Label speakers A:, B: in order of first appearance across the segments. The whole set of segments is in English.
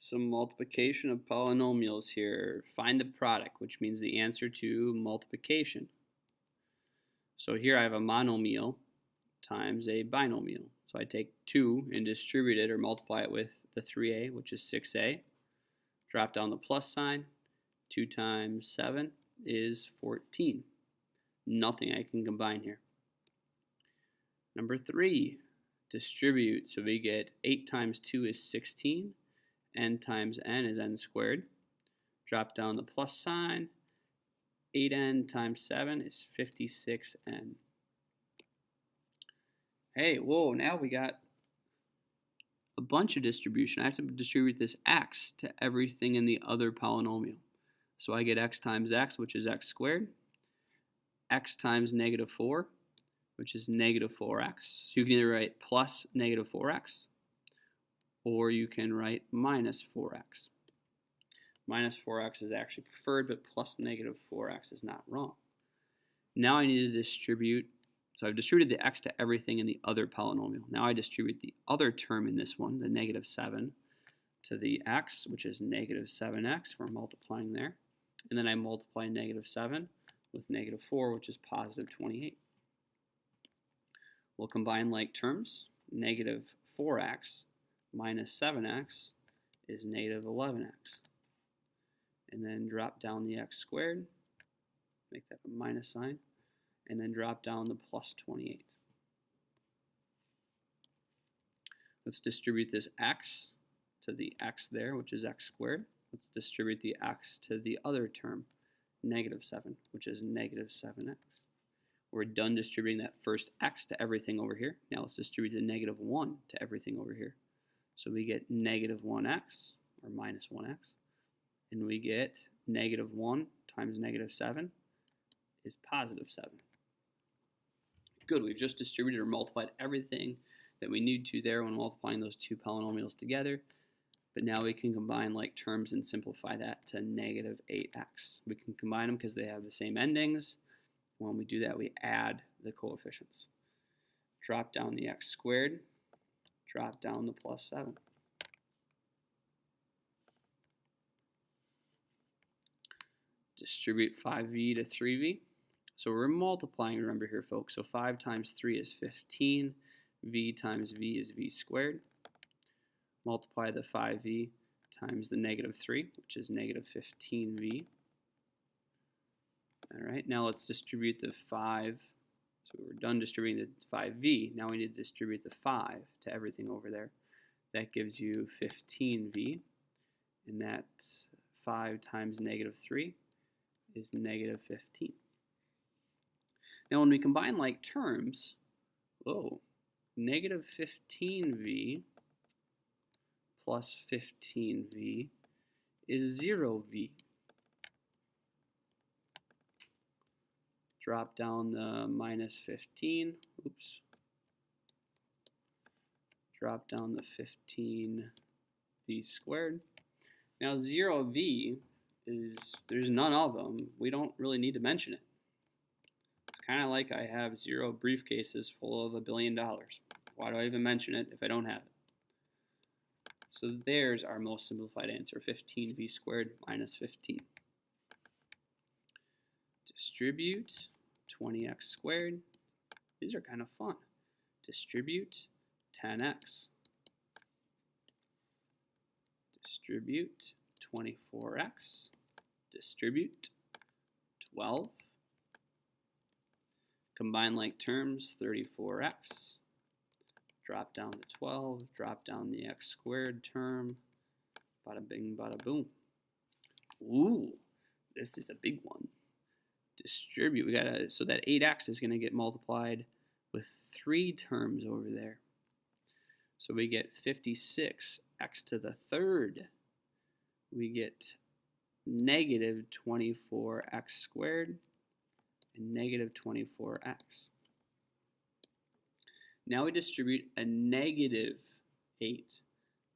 A: Some multiplication of polynomials here. Find the product, which means the answer to multiplication. So here I have a monomial times a binomial. So I take 2 and distribute it or multiply it with the 3a, which is 6a. Drop down the plus sign. 2 times 7 is 14. Nothing I can combine here. Number 3, distribute. So we get 8 times 2 is 16. N times n is n squared. Drop down the plus sign. 8n times 7 is 56n. Hey, whoa, now we got a bunch of distribution. I have to distribute this x to everything in the other polynomial. So I get x times x, which is x squared. X times negative 4, which is negative 4x. So you can either write plus negative 4x, or you can write minus 4x. Minus 4x is actually preferred, but plus negative 4x is not wrong. Now I need to distribute, so I've distributed the x to everything in the other polynomial. Now I distribute the other term in this one, the negative 7, to the x, which is negative 7x. We're multiplying there. And then I multiply negative 7 with negative 4, which is positive 28. We'll combine like terms. Negative 4x minus 7x is negative 11x. And then drop down the x squared, make that a minus sign, and then drop down the plus 28. Let's distribute this x to the x there, which is x squared. Let's distribute the x to the other term, negative 7, which is negative 7x. We're done distributing that first x to everything over here. Now let's distribute the negative 1 to everything over here. So we get negative 1x, or minus 1x. And we get negative 1 times negative 7 is positive 7. Good, we've just distributed or multiplied everything that we need to there when multiplying those two polynomials together. But now we can combine like terms and simplify that to negative 8x. We can combine them because they have the same endings. When we do that, we add the coefficients. Drop down the x squared, drop down the plus 7. Distribute 5v to 3v. So we're multiplying, remember here, folks. So 5 times 3 is 15. V times v is v squared. Multiply the 5v times the negative 3, which is negative 15v. All right, now let's distribute the 5. So we're done distributing the 5v. Now we need to distribute the 5 to everything over there. That gives you 15v. And that 5 times negative 3 is negative 15. Now when we combine like terms, negative 15v plus 15v is 0v. Drop down the minus 15, drop down the 15v squared. Now 0v is, there's none of them. We don't really need to mention it. It's kind of like I have 0 briefcases full of $1 billion. Why do I even mention it if I don't have it? So there's our most simplified answer, 15v squared minus 15. Distribute 20x squared. These are kind of fun. Distribute 10x. Distribute 24x. Distribute 12. Combine like terms, 34x. Drop down the 12, drop down the x squared term. Bada bing, bada boom. Ooh, this is a big one. Distribute, we gotta, so that 8x is gonna get multiplied with 3 terms over there. So we get 56x to the third. We get negative 24x squared and negative 24x. Now we distribute a negative 8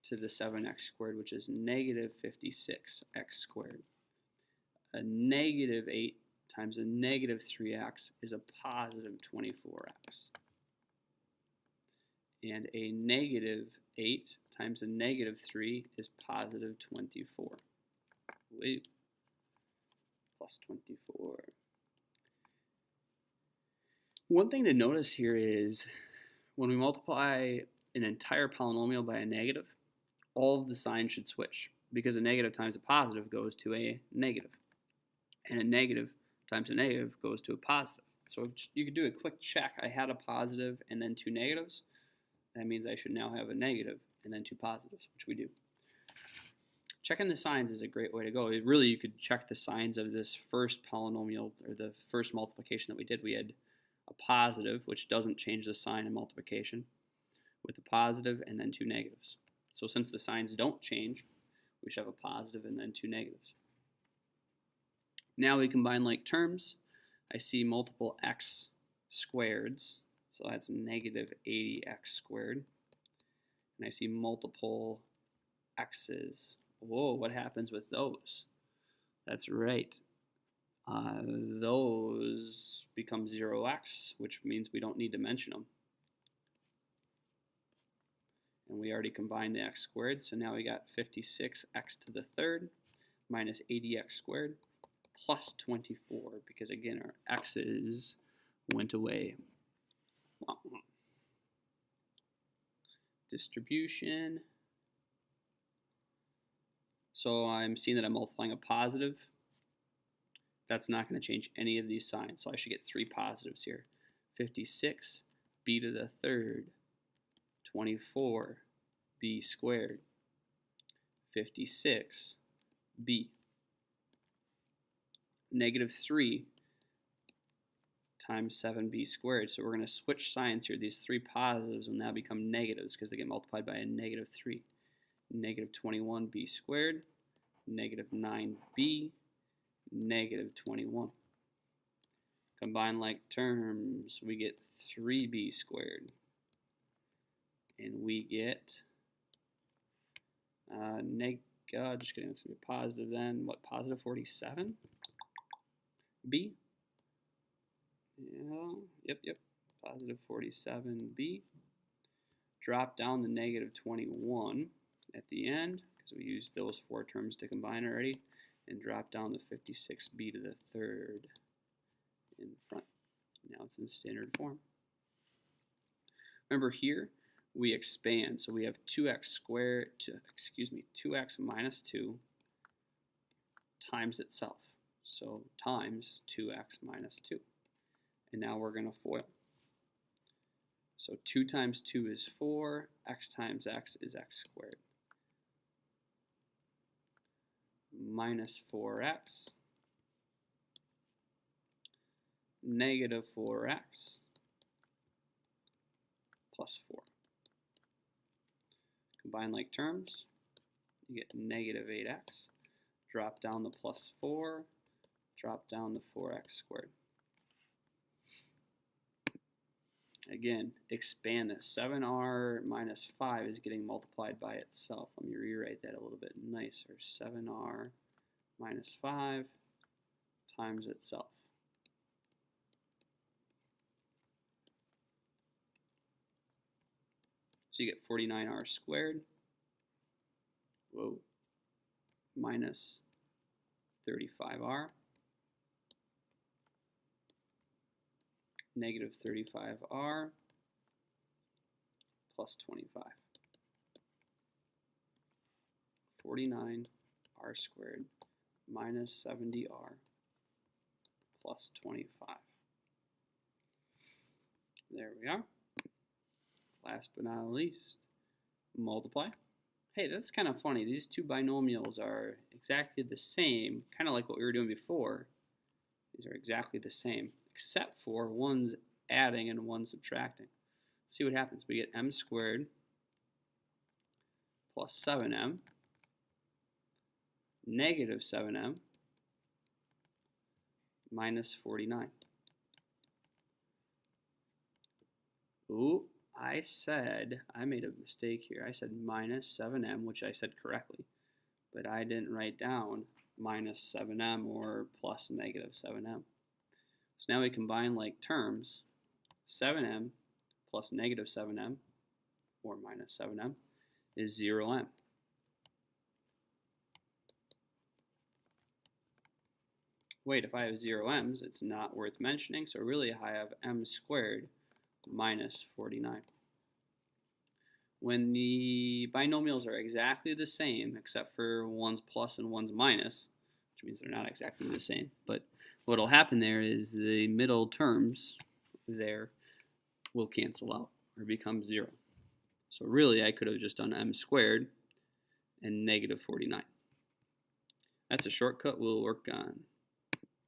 A: to the 7x squared, which is negative 56x squared. A negative 8 times a negative 3x is a positive 24x. And a negative 8 times a negative 3 is positive 24. Woo. Plus 24. One thing to notice here is when we multiply an entire polynomial by a negative, all of the signs should switch because a negative times a positive goes to a negative, and a negative times a negative goes to a positive. So you could do a quick check. I had a positive and then two negatives. That means I should now have a negative and then two positives, which we do. Checking the signs is a great way to go. Really, you could check the signs of this first polynomial, or the first multiplication that we did. We had a positive, which doesn't change the sign in multiplication, with a positive and then two negatives. So since the signs don't change, we should have a positive and then two negatives. Now we combine like terms. I see multiple x squareds, so that's negative 80x squared. And I see multiple x's. Whoa, what happens with those? That's right. Those become 0x, which means we don't need to mention them. And we already combined the x squared, so now we got 56x to the third minus 80x squared plus 24, because again, our x's went away. Distribution. So I'm seeing that I'm multiplying a positive. That's not going to change any of these signs, so I should get three positives here. 56 b to the third, 24 b squared, 56 b. Negative 3 times 7b squared. So we're going to switch signs here. These three positives will now become negatives because they get multiplied by a negative 3. Negative 21b squared, negative 9b, negative 21. Combine like terms, we get 3b squared. And we get, just kidding, it's going to be positive then. What, positive 47? B? Yeah, yep, positive 47b. Drop down the negative 21 at the end, because we used those four terms to combine already, and drop down the 56b to the third in front. Now it's in standard form. Remember here, we expand, so we have 2x squared, 2x minus 2 times itself. So times 2x minus 2. And now we're going to FOIL. So 2 times 2 is 4, x times x is x squared. Minus 4x, negative 4x, plus 4. Combine like terms, you get negative 8x. Drop down the plus 4, drop down the 4x squared. Again, expand this. 7r minus 5 is getting multiplied by itself. Let me rewrite that a little bit nicer. 7r minus 5 times itself. So you get 49r squared, minus 35r, negative 35r, plus 25. 49r squared minus 70r plus 25. There we are. Last but not least, multiply. Hey, that's kind of funny. These two binomials are exactly the same, kind of like what we were doing before. These are exactly the same, except for one's adding and one's subtracting. Let's see what happens. We get m squared plus 7m, negative 7m, minus 49. Ooh, I made a mistake here. I said minus 7m, which I said correctly, but I didn't write down minus 7m or plus negative 7m. So now we combine like terms, 7m plus negative 7m, or minus 7m, is 0m. Wait, if I have 0m's, it's not worth mentioning, so really I have m squared minus 49. When the binomials are exactly the same, except for one's plus and one's minus, which means they're not exactly the same, but what will happen there is the middle terms there will cancel out or become 0. So really I could have just done m squared and negative 49. That's a shortcut we'll work on